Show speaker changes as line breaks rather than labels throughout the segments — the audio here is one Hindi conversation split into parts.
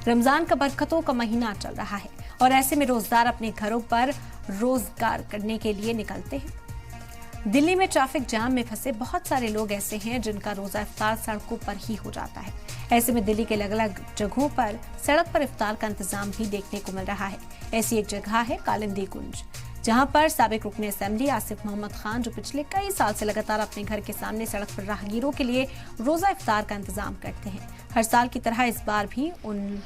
रमजान का बरकतों का महीना चल रहा है और ऐसे में रोजगार अपने घरों पर रोजगार करने के लिए निकलते हैं। दिल्ली में ट्रैफिक जाम में फंसे बहुत सारे लोग ऐसे हैं जिनका रोजा इफ्तार सड़कों पर ही हो जाता है। ऐसे में दिल्ली के अलग अलग जगहों पर सड़क पर इफ्तार का इंतजाम भी देखने को मिल रहा है। ऐसी एक जगह है कालिंदी कुंज, जहां पर साबिक रुकने असेंबली आसिफ मोहम्मद खान, जो पिछले कई साल से लगातार अपने घर के सामने सड़क पर राहगीरों के लिए रोजा इफ्तार का इंतजाम करते हैं। हर साल की तरह इस बार भी उन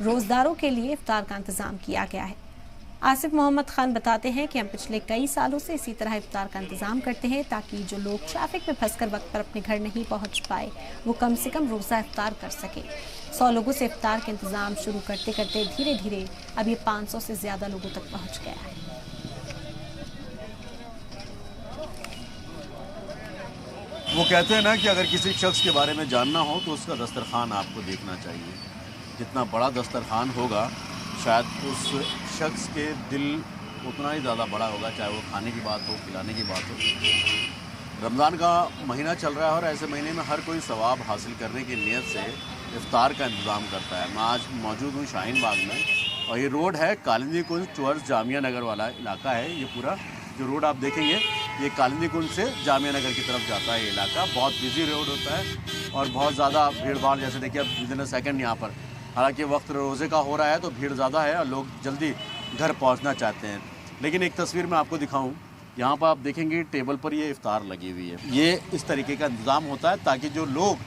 रोजदारों के लिए इफ्तार का इंतजाम किया गया है। आसिफ मोहम्मद खान बताते हैं कि हम पिछले कई सालों से इसी तरह इफ्तार का इंतजाम करते हैं ताकि जो लोग ट्रैफिक में फंसकर वक्त पर अपने घर नहीं पहुंच पाए वो कम से कम रोजा इफ्तार कर सके। 100 लोगों से इफ्तार के इंतजाम शुरू करते करते धीरे धीरे अब ये 500 से ज्यादा लोगों तक पहुंच गया है।
वो कहते हैं ना कि अगर किसी शख्स के बारे में जानना हो तो उसका दस्तरखान आपको देखना चाहिए। जितना बड़ा दस्तरखान होगा शायद उस शख्स के दिल उतना ही ज़्यादा बड़ा होगा, चाहे वो खाने की बात हो, खिलाने की बात हो। रमज़ान का महीना चल रहा है और ऐसे महीने में हर कोई सवाब हासिल करने की नीयत से इफ्तार का इंतज़ाम करता है। मैं आज मौजूद हूँ शाहीन बाग में और ये रोड है कालिंदी कुंज टुवर्ड्स जामिया नगर वाला इलाका है। ये पूरा जो रोड आप देखेंगे ये कालिंदी कुंज से जामिया नगर की तरफ जाता है। ये इलाका बहुत बिजी रोड होता है और बहुत ज़्यादा भीड़ भाड़, जैसे देखिए अब विदिन अ सेकेंड यहाँ पर, हालांकि वक्त रोज़े का हो रहा है तो भीड़ ज़्यादा है और लोग जल्दी घर पहुँचना चाहते हैं। लेकिन एक तस्वीर मैं आपको दिखाऊँ, यहाँ पर आप देखेंगे टेबल पर ये इफ्तार लगी हुई है। ये इस तरीके का इंतज़ाम होता है ताकि जो लोग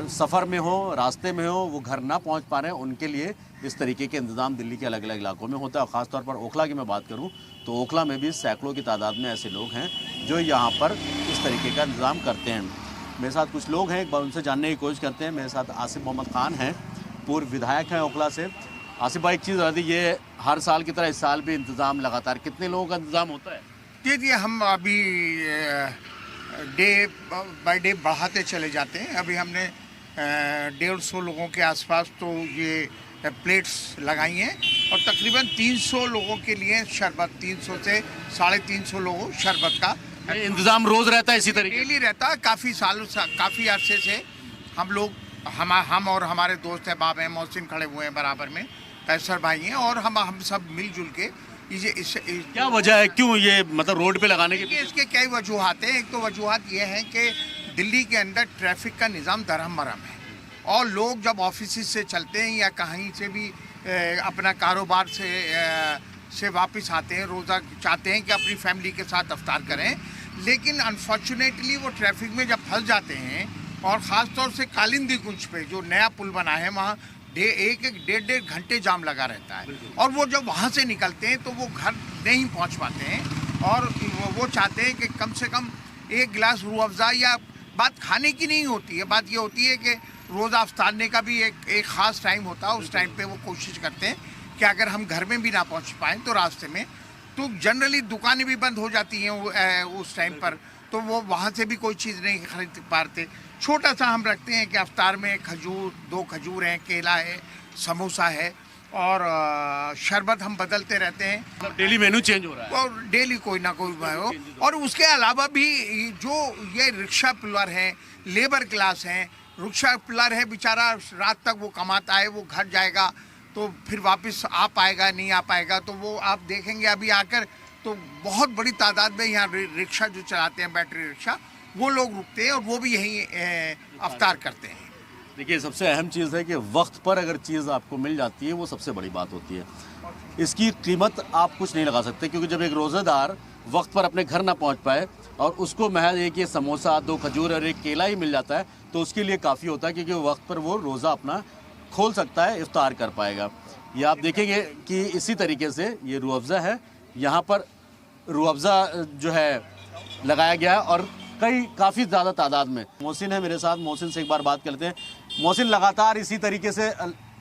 सफ़र में हो, रास्ते में हो, वो घर ना पहुँच पा रहे हैं, उनके लिए इस तरीके के इंतज़ाम दिल्ली के अलग अलग इलाकों में होता है। और ख़ासतौर पर ओखला की मैं बात करूँ तो ओखला में भी सैकड़ों की तादाद में ऐसे लोग हैं जो यहाँ पर इस तरीके का इंतज़ाम करते हैं। मेरे साथ कुछ लोग हैं, एक बार उनसे जानने की कोशिश करते हैं। मेरे साथ आसिफ मोहम्मद खान हैं, पूर्व विधायक हैं ओखला से। आसिफ भाई, एक चीज़ बता दी, ये हर साल की तरह इस साल भी इंतज़ाम लगातार कितने लोगों का इंतज़ाम होता है?
देखिए, हम अभी डे बाय डे बढ़ाते चले जाते हैं। अभी हमने 150 लोगों के आसपास तो ये प्लेट्स लगाई हैं और तकरीबन 300 लोगों के लिए शरबत, 300 से 350 लोगों शरबत का
इंतज़ाम रोज़ रहता है इसी तरीके?
डेली रहता है। काफ़ी सालों से, काफ़ी अरसे से हम लोग, हम और हमारे दोस्त अहबाब हैं, मोहसिन खड़े हुए हैं बराबर में, कैसर भाई हैं, और हम सब मिलजुल के
क्या वजह है, क्यों ये मतलब रोड पे लगाने की?
इसके कई वजूहत हैं। एक तो वजूहत ये हैं कि दिल्ली के अंदर ट्रैफिक का निज़ाम दरहम बरहम है और लोग जब ऑफिस से चलते हैं या कहीं से भी अपना कारोबार से वापस आते हैं, रोज़ा चाहते हैं कि अपनी फैमिली के साथ इफ्तार करें, लेकिन अनफॉर्चुनेटली वो ट्रैफिक में जब फंस जाते हैं और ख़ास तौर से कालिंदी कुंज पे जो नया पुल बना है वहाँ एक डेढ़ घंटे जाम लगा रहता है और वो जब वहाँ से निकलते हैं तो वो घर नहीं पहुँच पाते हैं और वो चाहते हैं कि कम से कम एक गिलास रूह अफ़ज़ा, या बात खाने की नहीं होती है, बात ये होती है कि रोज़ा अफ्तारने का भी एक ख़ास टाइम होता है। उस टाइम पे वो कोशिश करते हैं कि अगर हम घर में भी ना पहुँच पाएँ तो रास्ते में तो जनरली दुकानें भी बंद हो जाती हैं उस टाइम पर, तो वो वहाँ से भी कोई चीज़ नहीं खरीद पाते। छोटा सा हम रखते हैं कि अफ्तार में खजूर, 2 खजूर हैं, केला है, समोसा है और शरबत हम बदलते रहते हैं।
मतलब डेली मेनू चेंज हो रहा है
और डेली कोई ना कोई हो। और उसके अलावा भी जो ये रिक्शा पुलर हैं, लेबर क्लास हैं, रिक्शा पुलर है बेचारा, रात तक वो कमाता है, वो घर जाएगा तो फिर वापस आ पाएगा नहीं आ पाएगा, तो वो आप देखेंगे अभी आकर तो बहुत बड़ी तादाद में यहाँ रिक्शा जो चलाते हैं, बैटरी रिक्शा, वो लोग रुकते हैं और वो भी यहीं अफ्तार करते हैं।
देखिए, सबसे अहम चीज़ है कि वक्त पर अगर चीज़ आपको मिल जाती है वो सबसे बड़ी बात होती है। इसकी कीमत आप कुछ नहीं लगा सकते, क्योंकि जब एक रोज़ेदार वक्त पर अपने घर ना पहुंच पाए और उसको महज एक ये समोसा, 2 खजूर और एक केला ही मिल जाता है तो उसके लिए काफ़ी होता है, क्योंकि वक्त पर वो रोज़ा अपना खोल सकता है, इफ्तार कर पाएगा। ये आप देखेंगे कि इसी तरीके से ये रूह अफ़ज़ा है, यहाँ पर रूह अफ़ज़ा जो है लगाया गया है और काफ़ी ज़्यादा तादाद में। मोहसिन है मेरे साथ, मोहसिन से एक बार बात कर लेते हैं। मोहसिन, लगातार इसी तरीके से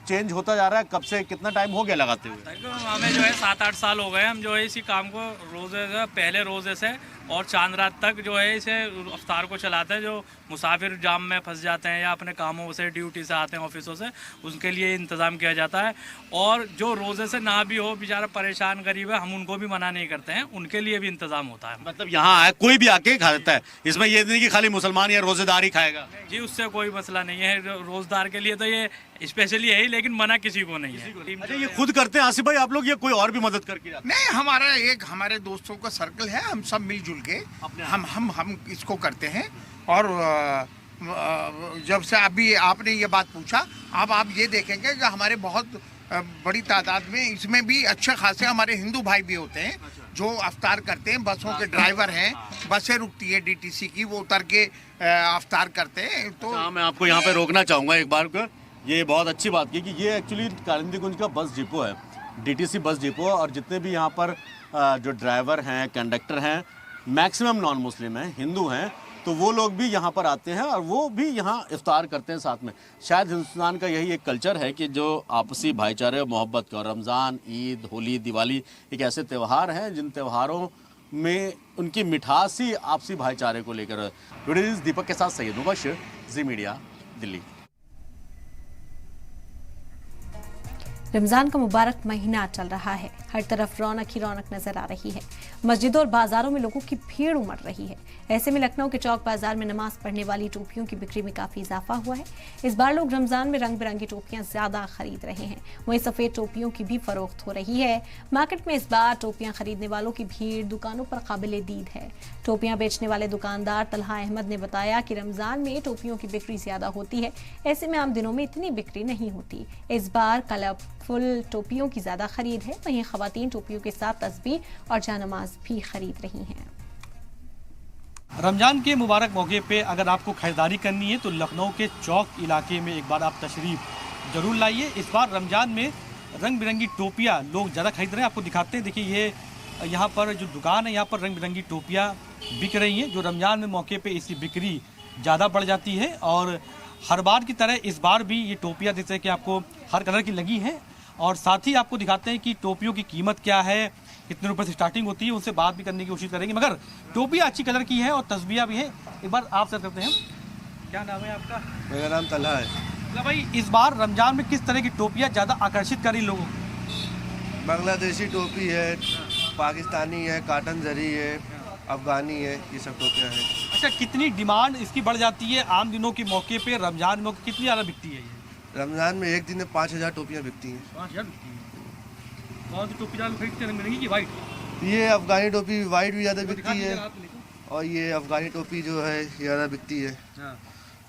चेंज होता जा रहा है, कब से कितना टाइम हो गया लगाते हुए?
हमें जो है 7-8 साल हो गए हम जो है इसी काम को रोज़े से, पहले रोज़े से और चांद रात तक जो है इसे अफ्तार को चलाते हैं। जो मुसाफिर जाम में फंस जाते हैं या अपने कामों से, ड्यूटी से आते हैं, ऑफिसों से, उनके लिए इंतज़ाम किया जाता है। और जो रोज़े से ना भी हो, बेचारा परेशान गरीब है, हम उनको भी मना नहीं करते हैं, उनके लिए भी इंतज़ाम होता है।
मतलब यहाँ आए कोई भी आके खा लेता है, इसमें ये नहीं कि खाली मुसलमान या रोज़ेदार ही खाएगा?
जी, उससे कोई मसला नहीं है। रोज़दार के लिए तो ये स्पेशली यही, लेकिन मना किसी को नहीं है।
अच्छा, ये खुद करते हैं आसिफ भाई आप लोग, ये कोई और भी मदद करके जाते
नहीं, हमारे दोस्तों का सर्कल है, हम सब मिलजुल के हम इसको करते हैं। और जब से अभी आपने ये बात पूछा, अब आप ये देखेंगे कि हमारे बहुत बड़ी तादाद में इसमें भी अच्छे खासे हमारे हिंदू भाई भी होते हैं जो अफ्तार करते हैं। बसों के ड्राइवर हैं, बसें रुकती है डीटीसी की, वो उतर के अफ्तार करते हैं। तो
मैं आपको यहाँ पे रोकना चाहूँगा एक बार को, ये बहुत अच्छी बात की कि ये एक्चुअली कालिंदीगुंज का बस डिपो है, डीटीसी बस डिपो, और जितने भी यहाँ पर जो ड्राइवर हैं, कंडक्टर हैं, मैक्सिमम नॉन मुस्लिम हैं, हिंदू हैं, तो वो लोग भी यहाँ पर आते हैं और वो भी यहाँ इफ्तार करते हैं साथ में। शायद हिंदुस्तान का यही एक कल्चर है कि जो आपसी भाईचारे और मोहब्बत का, रमज़ान, ईद, होली, दिवाली एक ऐसे त्यौहार हैं जिन त्योहारों में उनकी मिठास ही आपसी भाईचारे को लेकर। वीडियो दीपक के साथ सैयद मुबशिर, जी मीडिया, दिल्ली।
रमजान का मुबारक महीना चल रहा है, हर तरफ रौनक ही रौनक नजर आ रही है। मस्जिदों और बाजारों में लोगों की भीड़ उमड़ रही है। ऐसे में लखनऊ के चौक बाजार में नमाज पढ़ने वाली टोपियों की बिक्री में काफी इजाफा हुआ है। इस बार लोग रमजान में रंग बिरंगी टोपियां ज्यादा खरीद रहे हैं, वहीं सफेद टोपियों की भी फरोख्त हो रही है। मार्केट में इस बार टोपियां खरीदने वालों की भीड़ दुकानों पर काबिले दीद है। टोपियां बेचने वाले दुकानदार तलहा अहमद ने बताया कि रमजान में टोपियों की बिक्री ज्यादा होती है, ऐसे में आम दिनों में इतनी बिक्री नहीं होती। इस बार कलरफुल टोपियों की ज्यादा खरीद है, वहीं खवातीन टोपियों के साथ तस्बीह और जानमाज भी खरीद रही हैं।
रमजान के मुबारक मौके पे अगर आपको खरीदारी करनी है तो लखनऊ के चौक इलाके में एक बार आप तशरीफ जरूर लाइए। इस बार रमजान में रंग बिरंगी टोपियाँ लोग ज़्यादा खरीद रहे हैं। आपको दिखाते हैं, देखिए ये यहाँ पर जो दुकान है, यहाँ पर रंग बिरंगी टोपियाँ बिक रही हैं, जो रमजान में मौके पे इसकी बिक्री ज़्यादा बढ़ जाती है। और हर बार की तरह इस बार भी ये टोपियाँ जैसे कि आपको हर कलर की लगी हैं, और साथ ही आपको दिखाते हैं कि टोपियों की कीमत क्या है, कितने रुपए से स्टार्टिंग होती है, उनसे बात भी करने की कोशिश करेंगे। मगर टोपियाँ अच्छी कलर की है और तस्बीह भी है। एक बार आप सर करते हैं, क्या नाम है आपका?
मेरा नाम तलहा है।
तलहा भाई, इस बार रमजान में किस तरह की टोपियाँ ज़्यादा आकर्षित करी लोगों को?
बांग्लादेशी टोपी है, पाकिस्तानी है, काटन जरी है, अफगानी है, ये सब टोपियाँ हैं।
अच्छा, कितनी डिमांड इसकी बढ़ जाती है आम दिनों के मौके पे? रमजान में कितनी ज़्यादा बिकती है ये?
रमजान में एक दिन में 5000 टोपियाँ बिकती हैं।
5000 बिकती है। कौन सी टोपी ज़्यादा खरीदते हैं, रंग की वाइट?
ये अफगानी टोपी वाइट भी ज़्यादा बिकती है, और ये अफगानी टोपी जो है ज़्यादा बिकती है।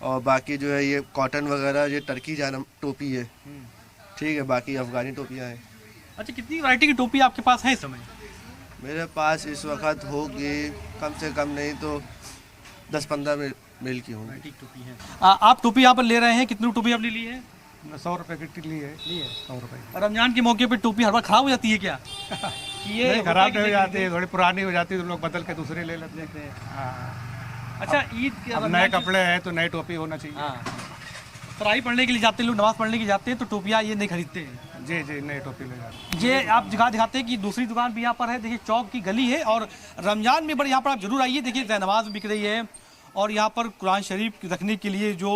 और बाकी जो है ये कॉटन वगैरह, ये टर्की टोपी है, ठीक है, बाकी अफगानी टोपियाँ हैं।
अच्छा, कितनी वैरायटी की टोपी आपके पास है इस समय?
मेरे पास इस वक्त होगी कम से कम नहीं तो 10-15 मिल की होंगी।
टोपी है। आप टोपी यहाँ पर ले रहे हैं, कितनी टोपी आपने ली है?
100 रुपए की ली है 100 रुपए।
रमजान के मौके पे टोपी हर बार खराब हो जाती है क्या?
ये खराब नहीं हो जाती है, थोड़ी पुरानी हो जाती है तो लोग बदल के दूसरे ले लेते हैं।
अच्छा, ईद के
नए कपड़े हैं तो नई टोपी होना चाहिए।
तरावी पढ़ने के लिए जाते हैं लोग, नमाज पढ़ने के लिए जाते हैं, तो टोपियाँ ये नहीं खरीदते हैं।
जी जी, नई टोपी ले जाते हैं।
ये आप जगह दिखाते हैं कि दूसरी दुकान भी यहाँ पर है, देखिए चौक की गली है, और रमजान में बड़े यहाँ पर आप जरूर आइए। देखिए जयनमाज बिक रही है, और यहाँ पर कुरान शरीफ रखने के लिए जो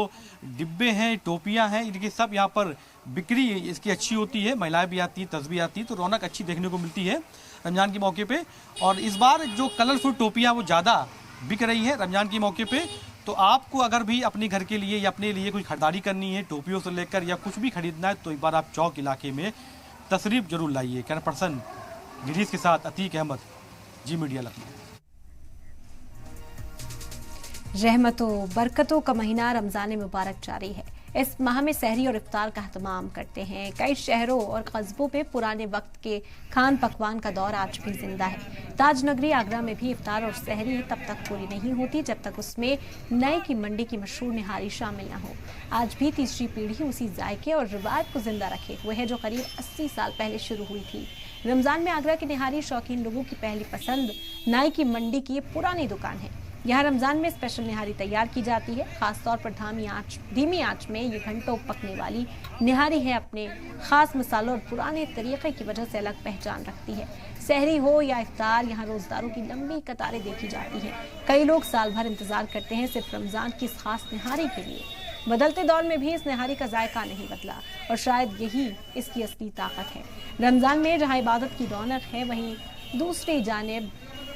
डिब्बे हैं, टोपियाँ हैं, इनकी सब यहाँ पर बिक्री इसकी अच्छी होती है। महिलाएं भी आती हैं, तस्बीह आती है, तो रौनक अच्छी देखने को मिलती है रमजान के मौके पे। और इस बार जो कलरफुल टोपियाँ वो ज़्यादा बिक रही है रमजान के मौके पे। तो आपको अगर भी अपने घर के लिए या अपने लिए कोई खरीदारी करनी है टोपियों से लेकर या कुछ भी खरीदना है, तो एक बार आप चौक इलाके में तशरीफ जरूर लाइए। कैमरा पर्सन गिरीश के साथ अतीक अहमद, जी मीडिया, लखनऊ।
रहमतों बरकतों का महीना रमजान मुबारक जारी है। इस माह में सहरी और इफ्तार का अहतमाम करते हैं। कई शहरों और कस्बों पे पुराने वक्त के खान पकवान का दौर आज भी जिंदा है। ताज नगरी आगरा में भी इफ्तार और सहरी तब तक पूरी नहीं होती जब तक उसमें नए की मंडी की मशहूर निहारी शामिल न हो। आज भी तीसरी पीढ़ी उसी जायके और रिवायत को जिंदा रखे हुए है जो करीब 80 साल पहले शुरू हुई थी। रमजान में आगरा की निहारी शौकीन लोगों की पहली पसंद नए की मंडी की पुरानी दुकान है। यहाँ रमजान में स्पेशल निहारी तैयार की जाती है। खासतौर पर धीमी आंच में ये घंटों पकने वाली निहारी है अपने खास मसालों और पुराने तरीके की वजह से अलग पहचान रखती है। सहरी हो या इफ्तार, यहाँ रोजदारों की लंबी कतारें देखी जाती हैं। कई लोग साल भर इंतजार करते हैं सिर्फ रमजान की इस खास निहारी के लिए। बदलते दौर में भी इस निहारी का जायका नहीं बदला और शायद यही इसकी असली ताकत है। रमजान में जहाँ इबादत की रौनक है, वहीं दूसरी जानिब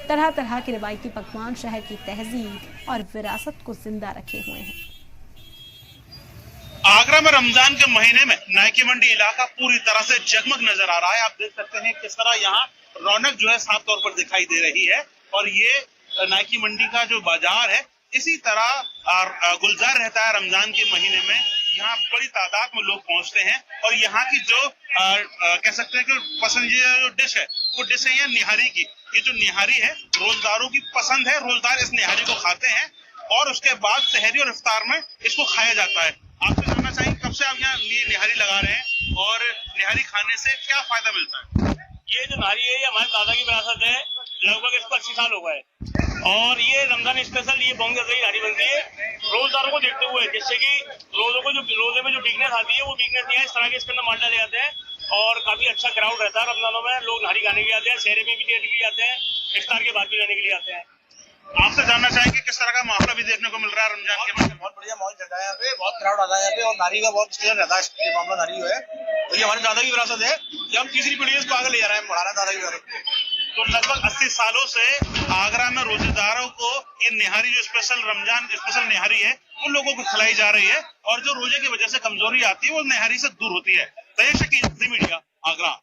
तरह तरह के रिवायती पकवान शहर की तहजीब और विरासत को जिंदा रखे हुए हैं।
आगरा में रमजान के महीने में नायकी मंडी इलाका पूरी तरह से जगमग नजर आ रहा है। आप देख सकते हैं किस तरह यहाँ रौनक जो है साफ तौर पर दिखाई दे रही है। और ये नायकी मंडी का जो बाजार है इसी तरह गुलजार रहता है रमजान के महीने में। यहाँ बड़ी तादाद में लोग पहुंचते हैं और यहाँ की जो कह सकते हैं कि पसंदीदा जो डिश है वो डिश है ये निहारी की। ये जो निहारी है रोजदारों की पसंद है, रोजदार इस निहारी को खाते हैं और उसके बाद सहरी और इफ्तार में इसको खाया जाता है। आपसे जानना चाहिए कब से आप यहाँ निहारी लगा रहे हैं और निहारी खाने से क्या फायदा मिलता है?
ये जो नारी है ये हमारे दादा की विरासत है, लगभग इसको 80 साल हो गए और ये रमजान स्पेशल ये बोंग जैसे नारी बनती है रोजदारों को देखते हुए, जिससे कि रोजे में जो वीकनेस आती है वो वीकनेस नहीं है। इस तरह के इसके अंदर माल डाले जाते हैं और काफी अच्छा क्राउड रहता है रमजानों में। लोग नारी खाने के लिए आते हैं, शहरे में भी लेने के लिए आते हैं, इफ्तार के बाद भी लेने के लिए आते हैं।
आपसे जानना चाहेंगे किस तरह का माहौल भी देखने को मिल रहा है रमजान के बाद?
बहुत बढ़िया माहौल चल रहा है यहाँ पे, बहुत क्राउड आता है यहाँ पे और नारी का बहुत स्टेज रहता है। मामला नारी है तो ये हमारे दादा की विरासत है, ये हम तीसरी पीढ़ी इसको आगे ले जा रहे हैं, बढ़ा रहे हैं दादा की विरासत।
तो लगभग 80 सालों से आगरा में रोजेदारों को ये निहारी जो स्पेशल रमजान स्पेशल निहारी है उन लोगों को खिलाई जा रही है और जो रोजे की वजह से कमजोरी आती है वो निहारी से दूर होती है। ज़ी मीडिया आगरा।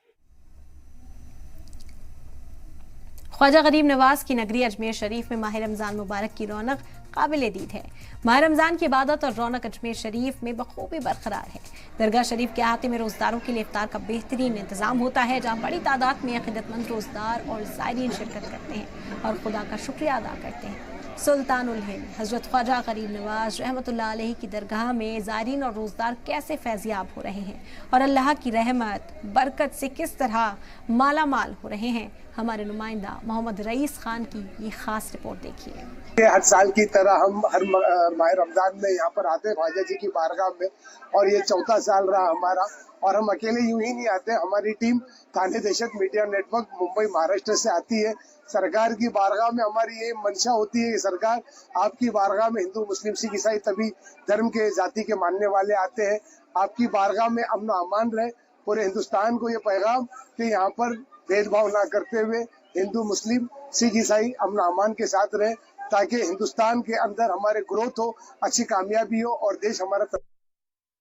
ख्वाजा गरीब नवाज की नगरी अजमेर शरीफ में माह रमजान मुबारक की रौनक काबिल दीद है। माह रमजान की इबादत और रौनक अजमेर शरीफ में बखूबी बरकरार है। दरगाह शरीफ के अहाते में रोजदारों के लिए इफ्तार का बेहतरीन इंतजाम होता है, जहाँ बड़ी तादाद में अकीदतमंद रोजदार और ज़ायरीन शिरकत करते हैं और खुदा का शुक्रिया अदा करते हैं। सुल्तानुल हिंद हजरत ख्वाजा गरीब नवाज रहमतुल्लाह अलैहि की दरगाह में ज़ायरीन और रोजदार कैसे फैज़याब हो रहे हैं और अल्लाह की रहमत बरकत से किस तरह माला माल हो रहे हैं, हमारे नुमाइंदा मोहम्मद रईस खान की ये खास रिपोर्ट देखिए।
हर साल की तरह हम हर माह रमजान में यहाँ पर आते हैं ख्वाजा जी की बारगाह में और ये 4था साल रहा हमारा। और हम अकेले यूं ही नहीं आते, हमारी टीम थाने दहशत मीडिया नेटवर्क मुंबई महाराष्ट्र से आती है। सरकार की बारगाह में हमारी ये मंशा होती है कि सरकार आपकी बारगाह में हिंदू मुस्लिम सिख ईसाई सभी धर्म के जाति के मानने वाले आते हैं, आपकी बारगाह में अमन अमान रहे। पूरे हिंदुस्तान को ये पैगाम कि यहाँ पर भेदभाव ना करते हुए हिंदू मुस्लिम सिख ईसाई अमन अमान के साथ रहे, ताकि हिंदुस्तान के अंदर हमारे ग्रोथ हो, अच्छी कामयाबी हो और देश हमारा।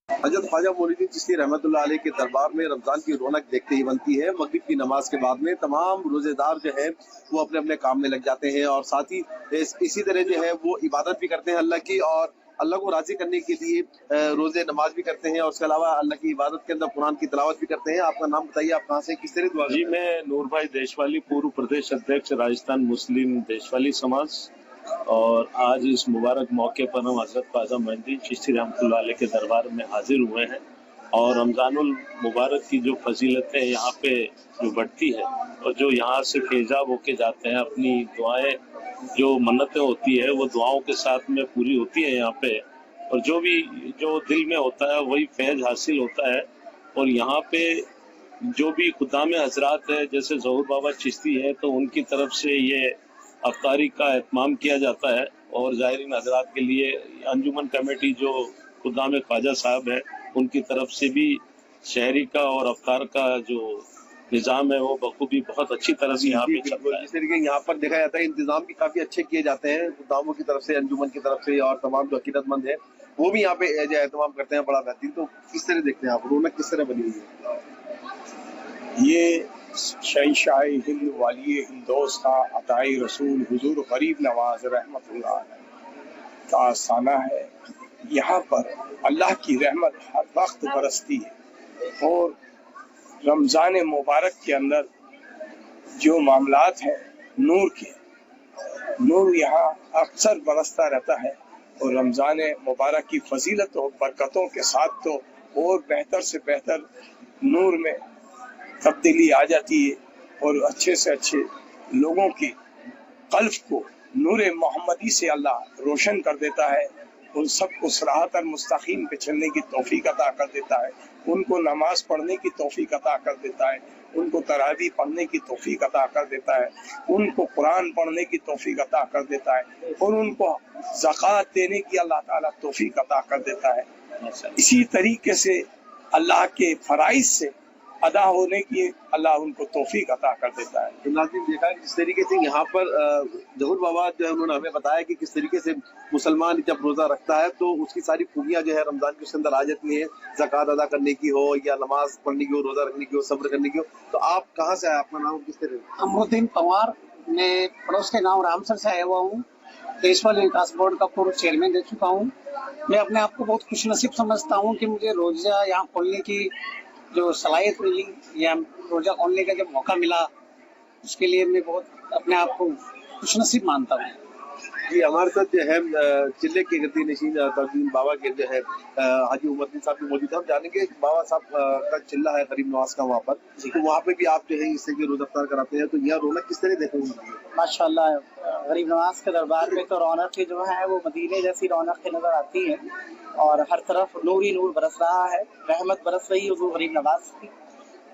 हजरत ख्वाजा मौलवी चिश्ती रहमतुल्लाह अलैह के दरबार में रमजान की रौनक देखते ही बनती है। मगरिब की नमाज के बाद में तमाम रोजेदार जो है वो अपने अपने काम में लग जाते हैं और साथ ही इसी तरह जो है वो इबादत भी करते हैं अल्लाह की और अल्लाह को राजी करने के लिए रोजे नमाज भी करते हैं और उसके अलावा अल्लाह की इबादत के अंदर कुरान की तिलावत भी करते हैं। आपका नाम बताइए, आप कहाँ से किस तरह दुआ?
जी, मैं नूर भाई देशवाली, पूर्व प्रदेश अध्यक्ष राजस्थान मुस्लिम देशवाली समाज। और आज इस मुबारक मौके पर हम हजरत ख्वाजा मोइनुद्दीन चिश्ती रहमतुल्लाह अलैह के दरबार में हाजिर हुए हैं और रमजानुल मुबारक की जो फजीलतें यहाँ पे जो बढ़ती है और जो यहाँ से फेजाब होके जाते हैं, अपनी दुआएं जो मन्नतें होती है वो दुआओं के साथ में पूरी होती है यहाँ पे और जो भी जो दिल में होता है वही फैज हासिल होता है। और यहाँ पे जो भी खुदाम हजरात है जैसे ज़हूर बाबा चिश्ती है तो उनकी तरफ से ये अफ्तारी का एहतमाम किया जाता है और ज़ायरीन हजरात के लिए अंजुमन कमेटी जो खुदाम ख्वाजा साहब है उनकी तरफ से भी शहरी का और अफ्तार का जो निज़ाम है वो बखूबी बहुत अच्छी तरह से यहाँ पे चल रहा है।
जिस तरीके यहाँ पर देखा जाता है इंतजाम भी काफी अच्छे किए जाते हैं खुदामों की तरफ से, अंजुमन की तरफ से और तमाम जो अकीदतमंद है वो भी यहाँ पे एहतमाम करते हैं, बड़ा बेहतरीन। तो किस तरह देखते हैं आप, रौनक किस तरह बनी हुई है?
ये शहंशाह हिंद वाली हिंदोस का अताई रसूल हुजूर गरीब नवाज रहमतुल्लाह अलैह का आस्थाना है। यहाँ पर अल्लाह की रहमत हर वक्त बरसती है और रमज़ान मुबारक के अंदर जो मामलात हैं नूर के, नूर यहाँ अक्सर बरसता रहता है और रमज़ान मुबारक की फजीलत और बरकतों के साथ तो और बेहतर से बेहतर नूर में तब्दीली आ जाती है और अच्छे से अच्छे लोगों के कल्ब को नूर मोहम्मदी से अल्लाह रोशन कर देता है, उन सबको सिरात और मुस्तकीम पे चलने की तौफीक अता कर देता है, उनको नमाज पढ़ने की तौफीक अता कर देता है, उनको तरावी पढ़ने की तौफीक अता कर देता है, उनको कुरान पढ़ने की तौफीक अता कर देता है और उनको ज़कात देने की अल्लाह ताला तौफीक अता कर देता है। इसी तरीके से अल्लाह के फराइज से अदा होने की अल्लाह उनको तौफीक अता कर देता है।
तो नाज़रीन देखा है जिस तरीके से यहाँ पर ज़हूर बाबा जो है उन्होंने हमें बताया कि किस तरीके से मुसलमान जब रोज़ा रखता है तो उसकी सारी खूबियाँ जो है रमज़ान के उसके अंदर आ जाती हैं, ज़कात अदा करने की हो या नमाज पढ़ने की हो, रोज़ा रखने की हो, सब्र करने की हो। तो आप कहाँ से आए, आपका नाम किस तरह?
अमरुद्दीन पवार, मैं पड़ोस के गाँव रामसर से आया हुआ हूँ। देशवाली विकास बोर्ड का पूर्व चेयरमैन रह चुका हूँ। मैं अपने आप को बहुत खुशनसीब समझता हूँ कि मुझे रोजा यहाँ खोलने की जो सलाहियत मिली या रोजा खोलने का जब मौका मिला, उसके लिए मैं बहुत अपने आप को खुशनसीब मानता हूँ।
जी हमारे साथ जो है चिल्ले के गद्दी नशीन तर्जुन बाबा के जो है हाजी उमरदीन साहब भी मौजूद है। हम जानेंगे बाबा साहब का चिल्ला है गरीब नवाज का वहाँ पर, तो वहाँ पे भी आप जो है इससे रोज़ा इफ्तार कराते हैं, तो यह रौनक किस तरह देखते हैं?
माशाल्लाह, गरीब नवाज के दरबार में तो रौनक की जो है वो मदीने जैसी रौनक की नजर आती है और हर तरफ नूर ही नूर बरस रहा है, रहमत बरस रही है हुजूर गरीब नवाज की।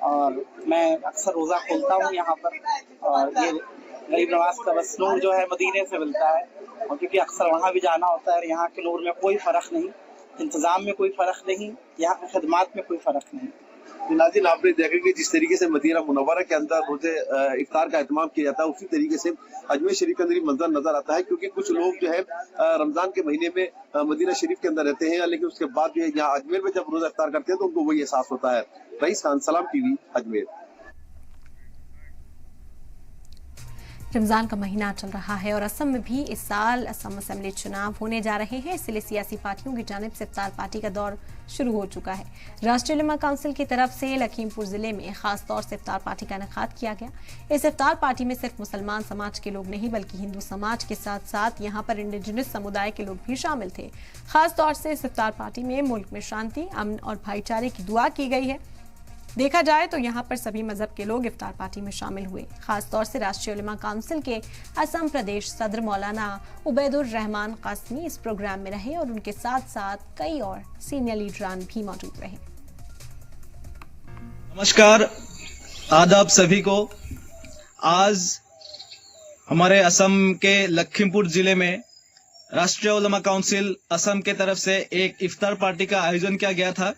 और मैं अक्सर रोज़ा खोलता हूँ यहाँ पर और ये गरीब नवाज का बस नूर जो है मदीने से मिलता है, और क्योंकि अक्सर वहाँ भी जाना होता है। यहाँ के नूर में कोई फ़र्क नहीं, इंतज़ाम में कोई फ़र्क नहीं, यहाँ की खदमात में कोई फ़र्क नहीं।
नाज़रीन आपने देखा कि जिस तरीके से मदीना मुनव्वरा के अंदर रोज़े इफ्तार का एहतमाम किया जाता है, उसी तरीके से अजमेर शरीफ के अंदर मंजर नजर आता है, क्योंकि कुछ लोग जो है रमज़ान के महीने में मदीना शरीफ के अंदर रहते हैं, लेकिन उसके बाद जो है यहाँ अजमेर में जब रोज़ा इफ्तार करते हैं तो उनको वही एहसास होता है। रईस खान, सलाम टीवी, अजमेर।
रमजान का महीना चल रहा है और असम में भी इस साल असम असेंबली चुनाव होने जा रहे हैं, इसलिए सियासी पार्टियों की जानिब से इफ्तार पार्टी का दौर शुरू हो चुका है। राष्ट्रीय उलेमा काउंसिल की तरफ से लखीमपुर जिले में खास तौर से इफ्तार पार्टी का इनेकाद किया गया। इस इफ्तार पार्टी में सिर्फ मुसलमान समाज के लोग नहीं बल्कि हिंदू समाज के साथ साथ यहाँ पर इंडिजिनस समुदाय के लोग भी शामिल थे। खास तौर से इस इफ्तार पार्टी में मुल्क में शांति, अमन और भाईचारे की दुआ की गई है। देखा जाए तो यहाँ पर सभी मजहब के लोग इफ्तार पार्टी में शामिल हुए। खास तौर से राष्ट्रीय उलेमा काउंसिल के असम प्रदेश सदर मौलाना उबैदुर रहमान कासमी इस प्रोग्राम में रहे और उनके साथ साथ कई और सीनियर लीडरान भी मौजूद रहे।
नमस्कार, आदाब सभी को। आज हमारे असम के लखीमपुर जिले में राष्ट्रीय उलेमा काउंसिल असम के तरफ से एक इफ्तार पार्टी का आयोजन किया गया था।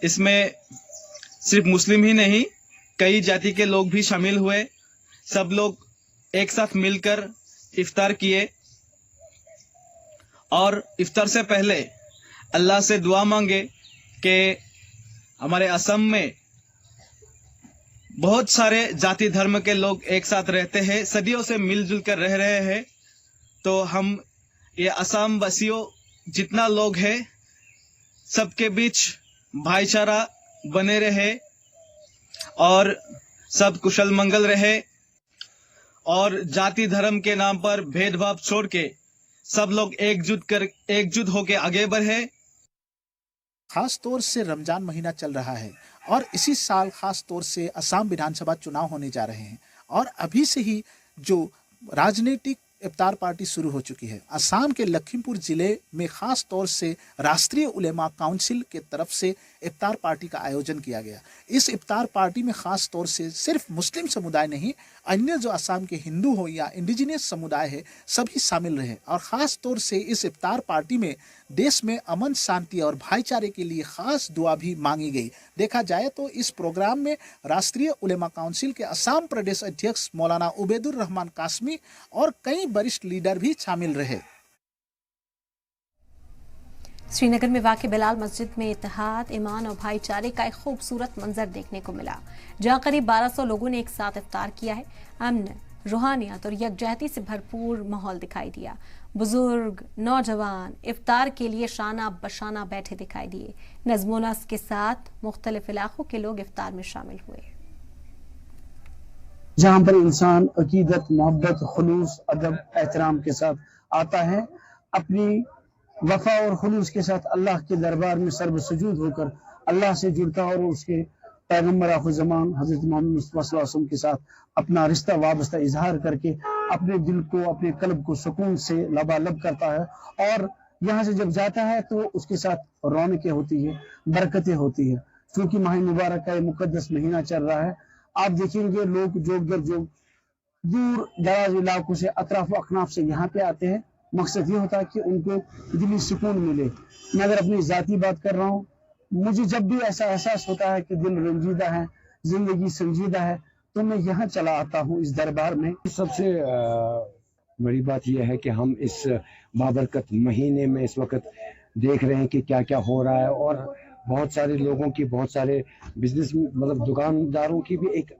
इसमें सिर्फ मुस्लिम ही नहीं, कई जाति के लोग भी शामिल हुए। सब लोग एक साथ मिलकर इफ्तार किए और इफ्तार से पहले अल्लाह से दुआ मांगे कि हमारे असम में बहुत सारे जाति धर्म के लोग एक साथ रहते हैं, सदियों से मिलजुल कर रह रहे हैं। तो हम ये असम वासियों जितना लोग हैं सबके बीच भाईचारा बने रहे और सब कुशल मंगल रहे और जाति धर्म के नाम पर भेदभाव छोड़ के सब लोग एकजुट होके आगे बढ़े।
खास तौर से रमजान महीना चल रहा है और इसी साल खास तौर से असम विधानसभा चुनाव होने जा रहे हैं और अभी से ही जो राजनीतिक इफ्तार पार्टी शुरू हो चुकी है। असम के लखीमपुर जिले में खास तौर से राष्ट्रीय उलेमा काउंसिल के तरफ से इफ्तार पार्टी का आयोजन किया गया। इस इफ्तार पार्टी में खास तौर से सिर्फ मुस्लिम समुदाय नहीं, अन्य जो असम के हिंदू हो या इंडिजिनियस समुदाय है सभी शामिल रहे और ख़ास तौर से इस इफ्तार पार्टी में देश में अमन, शांति और भाईचारे के लिए खास दुआ भी मांगी गई। देखा जाए तो इस प्रोग्राम में राष्ट्रीय उलेमा काउंसिल के असम प्रदेश अध्यक्ष मौलाना उबैदुर रहमान कासमी और कई वरिष्ठ लीडर भी शामिल रहे।
श्रीनगर में वाक़ बिलाल मस्जिद में इत्तेहाद, ईमान और भाईचारे का एक खूबसूरत मंजर देखने को मिला, जहां करीब 1200 लोगों ने एक साथ इफ्तार किया है। अमन, रूहानियत और यकजहती से भरपूर माहौल दिखाई दिया। बुजुर्ग, नौजवान इफ्तार के लिए शाना बशाना बैठे दिखाई दिए। नज़्म नस्क के साथ मुख्तलिफ इलाकों के लोग इफ्तार में शामिल हुए।
जहाँ पर इंसान अकीदत, मोहब्बत, खुलूस, अदब, एहतराम के साथ आता है, अपनी वफा और खुलूस के साथ अल्लाह के दरबार में सर्व सुजूद होकर अल्लाह से जुड़ता और उसके पैगम्बर आखिर ज़मान हज़रत मोहम्मद मुस्तफ़ा सल्लल्लाहु अलैहि वसल्लम के साथ अपना रिश्ता वाबस्ता इजहार करके अपने दिल को, अपने कल्ब को सुकून से लबालब करता है और यहाँ से जब जाता है तो उसके साथ रौनकें होती है, बरकतें होती है। क्योंकि माह मुबारक का मुक़द्दस महीना चल रहा है। आप देखेंगे लोग जो दूर दराज इलाकों से, अतराफ अखनाफ से यहाँ पे आते हैं। मकसद ये होता है कि उनको दिली सुकून मिले। मैं अगर अपनी ज़ाती बात कर रहा हूँ, मुझे जब भी ऐसा एहसास होता है कि दिल रंजीदा है, जिंदगी संजीदा है, तो मैं यहाँ चला आता हूँ इस दरबार में।
सबसे बड़ी बात यह है कि हम इस बाबरकत महीने में इस वक्त देख रहे हैं कि क्या क्या हो रहा है, और बहुत सारे लोगों की, बहुत सारे बिजनेस मतलब दुकानदारों की भी एक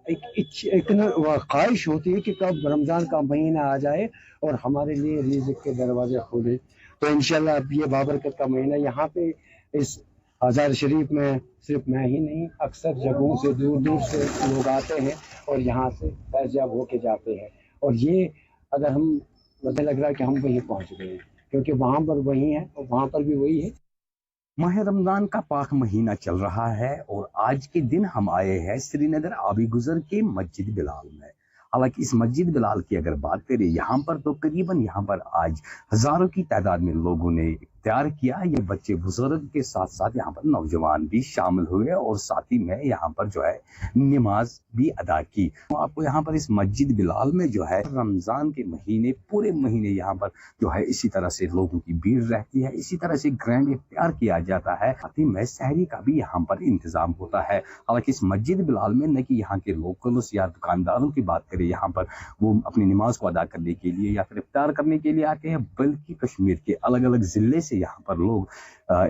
ख्वाहिश होती है कि कब रमज़ान का महीना आ जाए और हमारे लिए रिज़्क़ के दरवाजे खोले। तो इंशाल्लाह अब ये बाबरकत का महीना यहाँ पे इस हज़ार शरीफ में सिर्फ मैं ही नहीं, अक्सर जगहों से दूर दूर से लोग आते हैं और यहाँ से फैज़याब होके जाते हैं। और ये अगर हम मुझे लग रहा है कि हम वहीं पहुँच गए हैं, क्योंकि वहाँ पर वही है और वहाँ पर भी वही है।
माह रमज़ान का पाक महीना चल रहा है और आज के दिन हम आए हैं श्रीनगर आबी गुजर के मस्जिद बिलाल में। हालांकि इस मस्जिद बिलाल की अगर बात करें यहाँ पर, तो करीबन यहाँ पर आज हजारों की तादाद में लोगों ने इफ्तार किया। ये बच्चे बुजुर्ग के साथ साथ यहाँ पर नौजवान भी शामिल हुए और साथ ही में यहाँ पर जो है नमाज भी अदा की। तो आपको यहाँ पर इस मस्जिद बिलाल में जो है रमज़ान के महीने, पूरे महीने यहाँ पर जो है इसी तरह से लोगों की भीड़ रहती है, इसी तरह से ग्रैंड इफ्तार किया जाता है। साथ ही में सहरी का भी यहाँ पर इंतजाम होता है। हालांकि इस मस्जिद बिलाल में न कि यहाँ के लोकल्स या दुकानदारों की बात करें यहाँ पर वो अपनी नमाज को अदा करने के लिए या फिर इफ्तार करने के लिए आते हैं, बल्कि कश्मीर के अलग अलग जिले से यहाँ पर लोग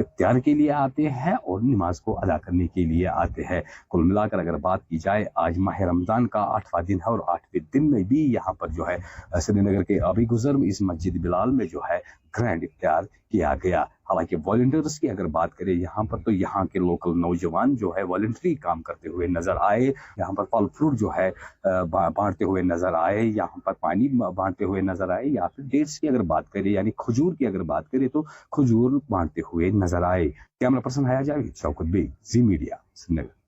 इफ्तार के लिए आते हैं और नमाज को अदा करने के लिए आते हैं। कुल मिलाकर अगर बात की जाए, आज माह रमज़ान का 8वां दिन है और 8वें दिन में भी यहाँ पर जो है श्रीनगर के आबी गुजर में इस मस्जिद बिलाल में जो है ग्रैंड इफ्तार किया गया। हालांकि वॉलंटियर्स की अगर बात करें यहाँ पर, तो यहाँ के लोकल नौजवान जो है वॉलंटरी काम करते हुए नजर आए। यहाँ पर फल फ्रूट जो है बांटते हुए नजर आए, यहाँ पर पानी बांटते हुए नजर आए, या फिर डेट्स की अगर बात करें यानी खजूर की अगर बात करें तो खजूर बांटते हुए नजर आए। कैमरा पर्सन हया जावेद, शौकत बेग, जी मीडिया, श्रीनगर।